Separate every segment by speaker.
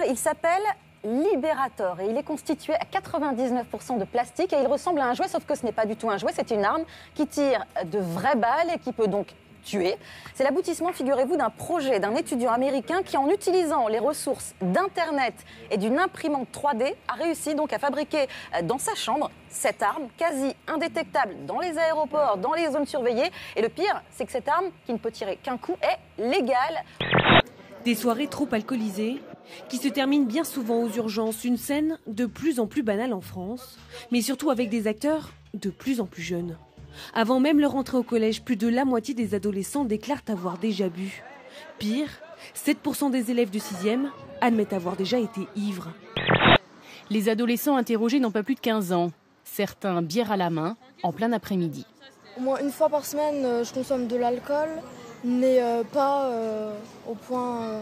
Speaker 1: il s'appelle Liberator et il est constitué à 99% de plastique et il ressemble à un jouet, sauf que ce n'est pas du tout un jouet, c'est une arme qui tire de vraies balles et qui peut donc tuer. C'est l'aboutissement, figurez-vous, d'un projet d'un étudiant américain qui, en utilisant les ressources d'Internet et d'une imprimante 3D, a réussi donc à fabriquer dans sa chambre cette arme quasi indétectable dans les aéroports, dans les zones surveillées. Et le pire, c'est que cette arme, qui ne peut tirer qu'un coup, est légale.
Speaker 2: Des soirées trop alcoolisées qui se terminent bien souvent aux urgences. Une scène de plus en plus banale en France, mais surtout avec des acteurs de plus en plus jeunes. Avant même leur entrée au collège, plus de la moitié des adolescents déclarent avoir déjà bu. Pire, 7% des élèves de 6e admettent avoir déjà été ivres.
Speaker 3: Les adolescents interrogés n'ont pas plus de 15 ans. Certains bière à la main, en plein après-midi.
Speaker 4: Au moins une fois par semaine, je consomme de l'alcool, mais pas au point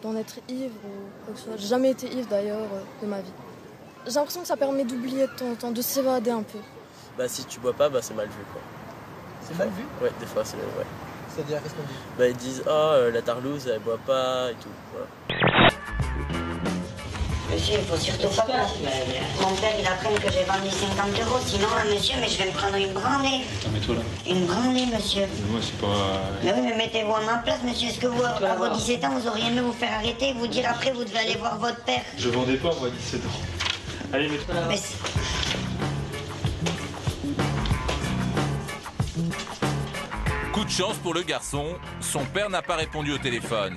Speaker 4: d'en être ivre ou quoi que ce soit. J'ai jamais été ivre d'ailleurs de ma vie. J'ai l'impression que ça permet d'oublier de temps en temps, de s'évader un peu.
Speaker 5: Bah si tu bois pas, bah c'est mal vu quoi.
Speaker 6: C'est mal vu?
Speaker 5: Ouais, des fois c'est... Ouais.
Speaker 6: C'est-à-dire, qu'est-ce qu'on dit?
Speaker 5: Bah ils disent, la tarlouse elle boit pas et tout, voilà.
Speaker 7: Monsieur, il faut surtout pas... Mon père, il apprend que j'ai vendu 50 €, sinon, monsieur, mais je vais me prendre une branlée.
Speaker 8: Attends, mets-toi là.
Speaker 7: Une branlée, monsieur.
Speaker 8: Mais moi, c'est pas...
Speaker 7: Mais oui, mais mettez-vous à ma place, monsieur. Est-ce que vous, à vos 17 ans, vous auriez aimé vous faire arrêter et vous dire après, vous devez aller voir votre père?
Speaker 8: Je vendais pas, moi, 17 ans. Allez, mets-toi là.
Speaker 7: Mais
Speaker 9: coup de chance pour le garçon, son père n'a pas répondu au téléphone.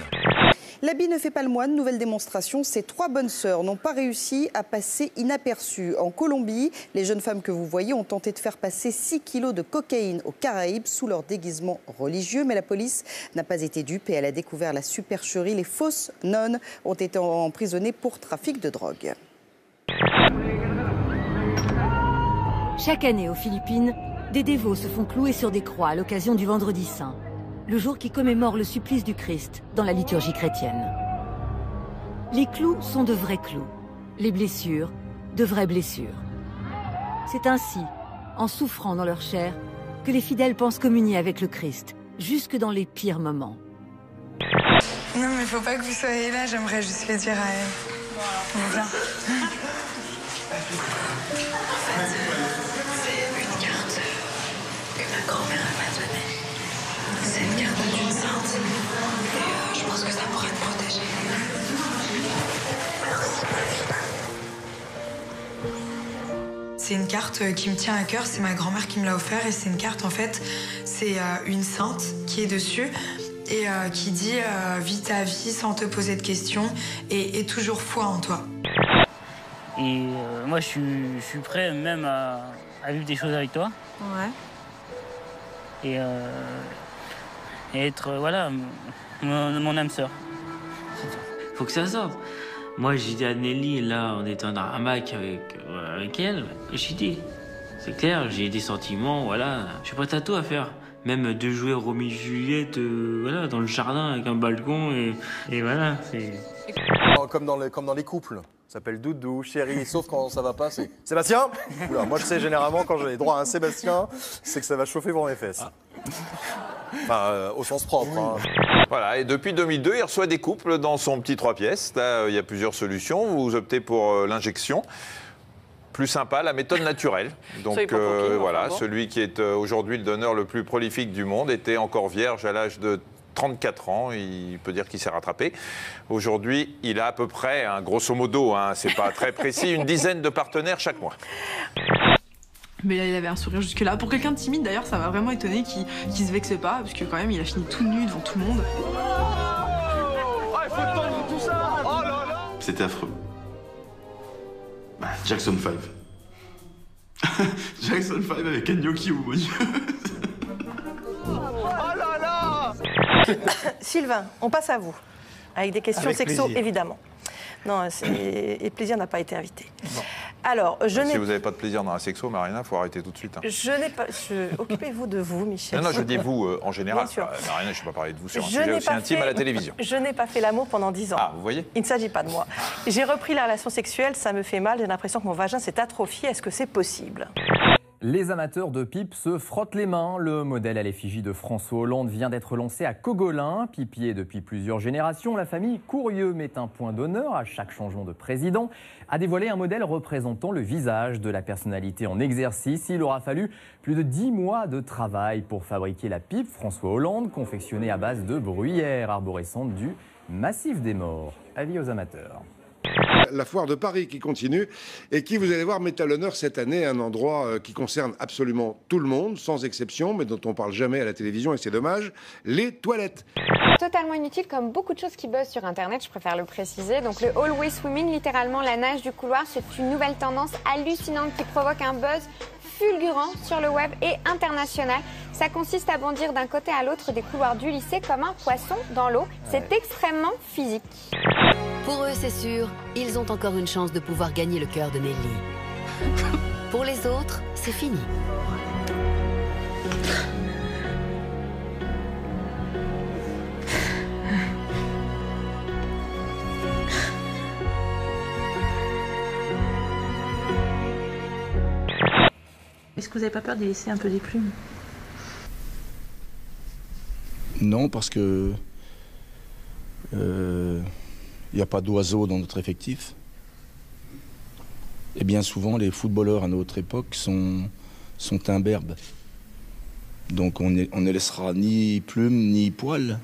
Speaker 10: L'habit ne fait pas le moine. Nouvelle démonstration, ces 3 bonnes sœurs n'ont pas réussi à passer inaperçues. En Colombie, les jeunes femmes que vous voyez ont tenté de faire passer 6 kilos de cocaïne aux Caraïbes sous leur déguisement religieux. Mais la police n'a pas été dupe et elle a découvert la supercherie. Les fausses nonnes ont été emprisonnées pour trafic de drogue.
Speaker 11: Chaque année aux Philippines, des dévots se font clouer sur des croix à l'occasion du Vendredi Saint, le jour qui commémore le supplice du Christ dans la liturgie chrétienne. Les clous sont de vrais clous, les blessures, de vraies blessures. C'est ainsi, en souffrant dans leur chair, que les fidèles pensent communier avec le Christ, jusque dans les pires moments.
Speaker 12: Non mais faut pas que vous soyez là, j'aimerais juste le dire à elle. On vient.
Speaker 13: Grand-mère m'a donné. C'est une carte d'une sainte. Et je pense que ça pourrait te protéger. Merci, ma fille.
Speaker 12: C'est une carte qui me tient à cœur, c'est ma grand-mère qui me l'a offert et c'est une carte en fait, c'est une sainte qui est dessus et qui dit vis ta vie sans te poser de questions et toujours foi en toi.
Speaker 14: Et moi je suis prêt même à vivre des choses avec toi.
Speaker 12: Ouais.
Speaker 14: Et être, voilà, mon âme sœur.
Speaker 15: Faut que ça sorte. Moi, j'ai dit à Nelly, là, on était en hamac avec elle, j'ai dit, c'est clair, j'ai des sentiments, voilà. Je suis prête à tout à faire. Même de jouer Roméo et Juliette, voilà, dans le jardin avec un balcon, et voilà, c'est...
Speaker 16: Comme dans les couples. Ça s'appelle Doudou, chérie, sauf quand ça va pas, c'est Sébastien. Oula, moi je sais généralement quand j'ai droit à un Sébastien, c'est que ça va chauffer pour mes fesses. Enfin, au sens propre. Hein.
Speaker 17: Voilà, et depuis 2002, il reçoit des couples dans son petit 3 pièces. Là, il y a plusieurs solutions. Vous optez pour l'injection. Plus sympa, la méthode naturelle. Donc voilà, celui qui est aujourd'hui le donneur le plus prolifique du monde était encore vierge à l'âge de 34 ans, il peut dire qu'il s'est rattrapé. Aujourd'hui, il a à peu près, grosso modo, c'est pas très précis, une dizaine de partenaires chaque mois.
Speaker 18: Mais là, il avait un sourire jusque-là. Pour quelqu'un de timide, d'ailleurs, ça m'a vraiment étonné qu'il se vexe pas, parce que quand même, il a fini tout nu devant tout le monde.
Speaker 8: C'était affreux. Bah, Jackson 5. Jackson 5 avec un gnocchi ou
Speaker 19: Sylvain, on passe à vous, avec des questions sexo, évidemment. Non, et plaisir n'a pas été invité.
Speaker 17: Non.
Speaker 19: Alors,
Speaker 17: si vous n'avez pas de plaisir dans la sexo, Marina, il faut arrêter tout de suite. Hein.
Speaker 19: Je n'ai pas... Occupez-vous de vous, Michel.
Speaker 17: Non, je dis vous en général.
Speaker 19: Bien sûr.
Speaker 17: Marina, je ne vais pas parler de vous sur un sujet aussi intime à la télévision.
Speaker 19: Je n'ai pas fait l'amour pendant 10 ans.
Speaker 17: Ah, vous voyez ?
Speaker 19: Il ne s'agit pas de moi. J'ai repris la relation sexuelle, ça me fait mal, j'ai l'impression que mon vagin s'est atrophié. Est-ce que c'est possible ?
Speaker 20: Les amateurs de pipe se frottent les mains. Le modèle à l'effigie de François Hollande vient d'être lancé à Cogolin. Pipier depuis plusieurs générations, la famille Courieux met un point d'honneur à chaque changement de président. A dévoilé un modèle représentant le visage de la personnalité en exercice. Il aura fallu plus de 10 mois de travail pour fabriquer la pipe François Hollande, confectionnée à base de bruyère arborescente du Massif des Morts. Avis aux amateurs.
Speaker 21: La foire de Paris qui continue et qui, vous allez voir, met à l'honneur cette année un endroit qui concerne absolument tout le monde, sans exception, mais dont on ne parle jamais à la télévision et c'est dommage, les toilettes.
Speaker 22: Totalement inutile comme beaucoup de choses qui buzzent sur Internet, je préfère le préciser. Donc le hallway swimming, littéralement la nage du couloir, c'est une nouvelle tendance hallucinante qui provoque un buzz fulgurant sur le web et international. Ça consiste à bondir d'un côté à l'autre des couloirs du lycée comme un poisson dans l'eau. C'est extrêmement physique.
Speaker 23: Pour eux, c'est sûr, ils ont encore une chance de pouvoir gagner le cœur de Nelly. Pour les autres, c'est fini.
Speaker 24: Est-ce que vous n'avez pas peur d'y laisser un peu des plumes?
Speaker 25: Non, parce que il n'y a pas d'oiseaux dans notre effectif. Et bien souvent, les footballeurs à notre époque sont imberbes. Donc on ne laissera ni plumes ni poils.